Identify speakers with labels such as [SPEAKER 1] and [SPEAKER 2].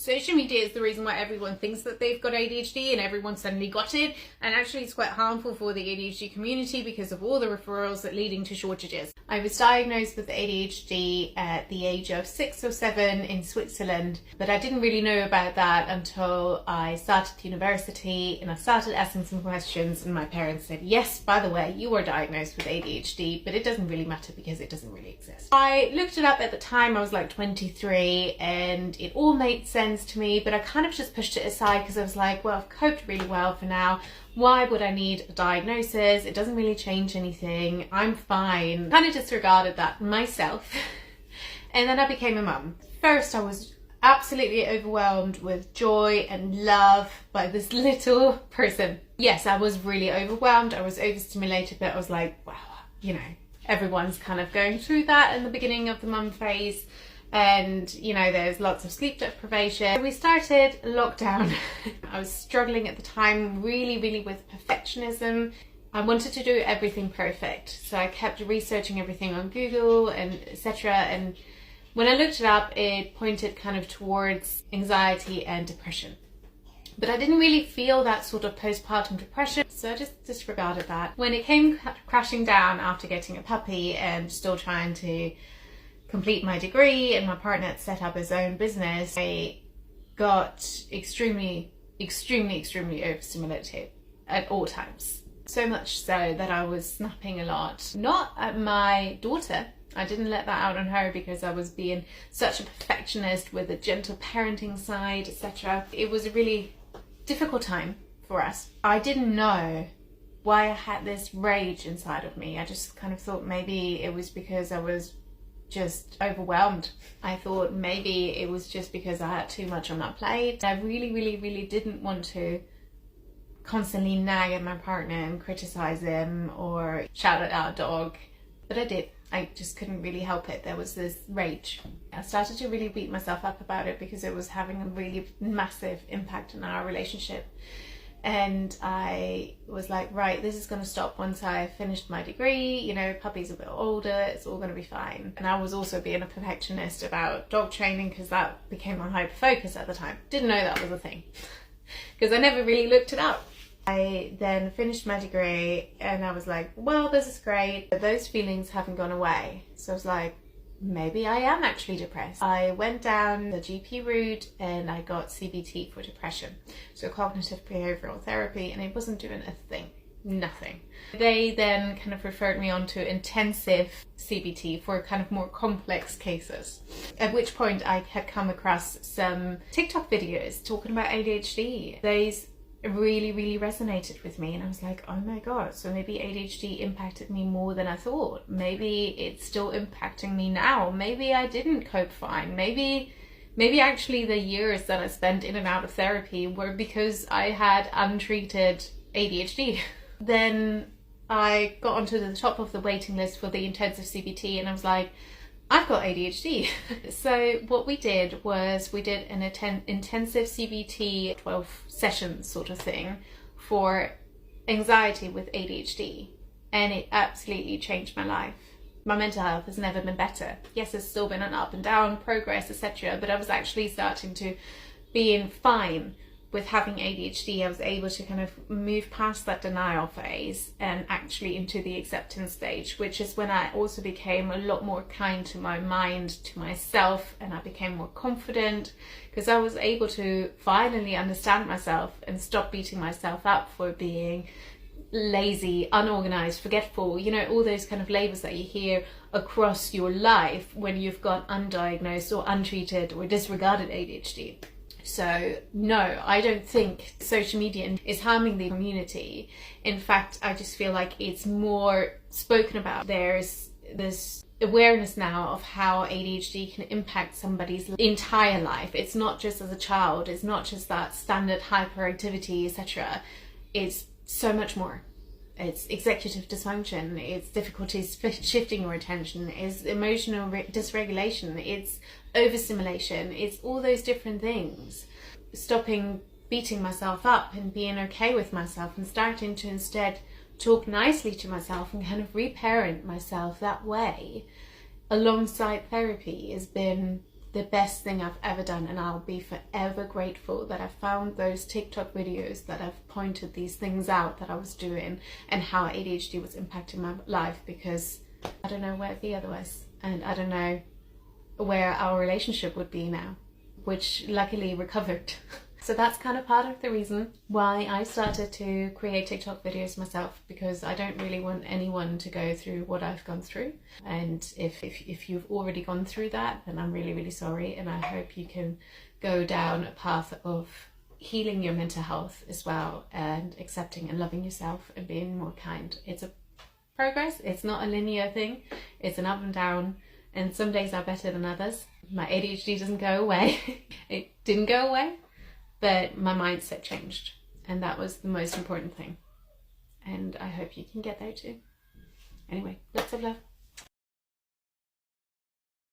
[SPEAKER 1] Social media is the reason why everyone thinks that they've got ADHD and everyone suddenly got it, and actually it's quite harmful for the ADHD community because of all the referrals that leading to shortages. I was diagnosed with ADHD at the age of 6 or 7 in Switzerland, but I didn't really know about that until I started university and I started asking some questions, and my parents said, yes, by the way, you were diagnosed with ADHD, but it doesn't really matter because it doesn't really exist. I looked it up at the time. I was like 23 and it all made sense to me, but I kind of just pushed it aside because I was like, well, I've coped really well for now. Why would I need a diagnosis? It doesn't really change anything. I'm fine. Kind of disregarded that myself. And then I became a mum. First, I was absolutely overwhelmed with joy and love by this little person. Yes, I was really overwhelmed. I was overstimulated, but I was like, wow, you know, everyone's kind of going through that in the beginning of the mum phase. And you know, there's lots of sleep deprivation. We started lockdown. I was struggling at the time really with perfectionism. I wanted to do everything perfect, so I kept researching everything on Google and etc. And when I looked it up, it pointed kind of towards anxiety and depression, but I didn't really feel that sort of postpartum depression, so I just disregarded that. When it came crashing down after getting a puppy and still trying to complete my degree, and my partner had set up his own business, I got extremely overstimulated at all times. So much so that I was snapping a lot. Not at my daughter. I didn't let that out on her because I was being such a perfectionist with a gentle parenting side, etc. It was a really difficult time for us. I didn't know why I had this rage inside of me. I just kind of thought maybe it was because I was just overwhelmed. I thought maybe it was just because I had too much on my plate. I really didn't want to constantly nag at my partner and criticize him or shout at our dog, but I did. I just couldn't really help it. There was this rage. I started to really beat myself up about it because it was having a really massive impact on our relationship. And I was like, right, this is going to stop once I finished my degree, you know, puppy's a bit older, it's all going to be fine. And I was also being a perfectionist about dog training because that became my hyper focus at the time. Didn't know that was a thing because I never really looked it up. I then finished my degree and I was like, well, this is great, but those feelings haven't gone away. So I was like, maybe I am actually depressed. I went down the GP route and I got CBT for depression, so cognitive behavioral therapy, and it wasn't doing a thing, nothing. They then kind of referred me on to intensive CBT for kind of more complex cases, at which point I had come across some TikTok videos talking about ADHD. These really resonated with me, and I was like, oh my god, so maybe ADHD impacted me more than I thought. Maybe it's still impacting me now. Maybe I didn't cope fine. Maybe actually the years that I spent in and out of therapy were because I had untreated ADHD. Then I got onto the top of the waiting list for the intensive CBT, and I was like, I've got ADHD. So what we did was we did an intensive CBT 12 sessions sort of thing for anxiety with ADHD, and it absolutely changed my life. My mental health has never been better. Yes, there's still been an up and down, progress, etc., but I was actually starting to be fine with having ADHD. I was able to kind of move past that denial phase and actually into the acceptance stage, which is when I also became a lot more kind to my mind, to myself, and I became more confident because I was able to finally understand myself and stop beating myself up for being lazy, unorganized, forgetful, you know, all those kind of labels that you hear across your life when you've got undiagnosed or untreated or disregarded ADHD. So no, I don't think social media is harming the community. In fact, I just feel like it's more spoken about. There's this awareness now of how ADHD can impact somebody's entire life. It's not just as a child, it's not just that standard hyperactivity, etc. It's so much more. It's executive dysfunction, it's difficulties shifting your attention, it's emotional dysregulation, it's overstimulation, it's all those different things. Stopping beating myself up and being okay with myself and starting to instead talk nicely to myself and kind of reparent myself that way alongside therapy has been the best thing I've ever done, and I'll be forever grateful that I found those TikTok videos that have pointed these things out that I was doing and how ADHD was impacting my life, because I don't know where it'd be otherwise, and I don't know where our relationship would be now, which luckily recovered. So that's kind of part of the reason why I started to create TikTok videos myself, because I don't really want anyone to go through what I've gone through. And if you've already gone through that, then I'm really, really sorry. And I hope you can go down a path of healing your mental health as well, and accepting and loving yourself and being more kind. It's a progress. It's not a linear thing. It's an up and down. And some days are better than others. My ADHD doesn't go away. It didn't go away. But my mindset changed, and that was the most important thing. And I hope you can get there too. Anyway, lots of love.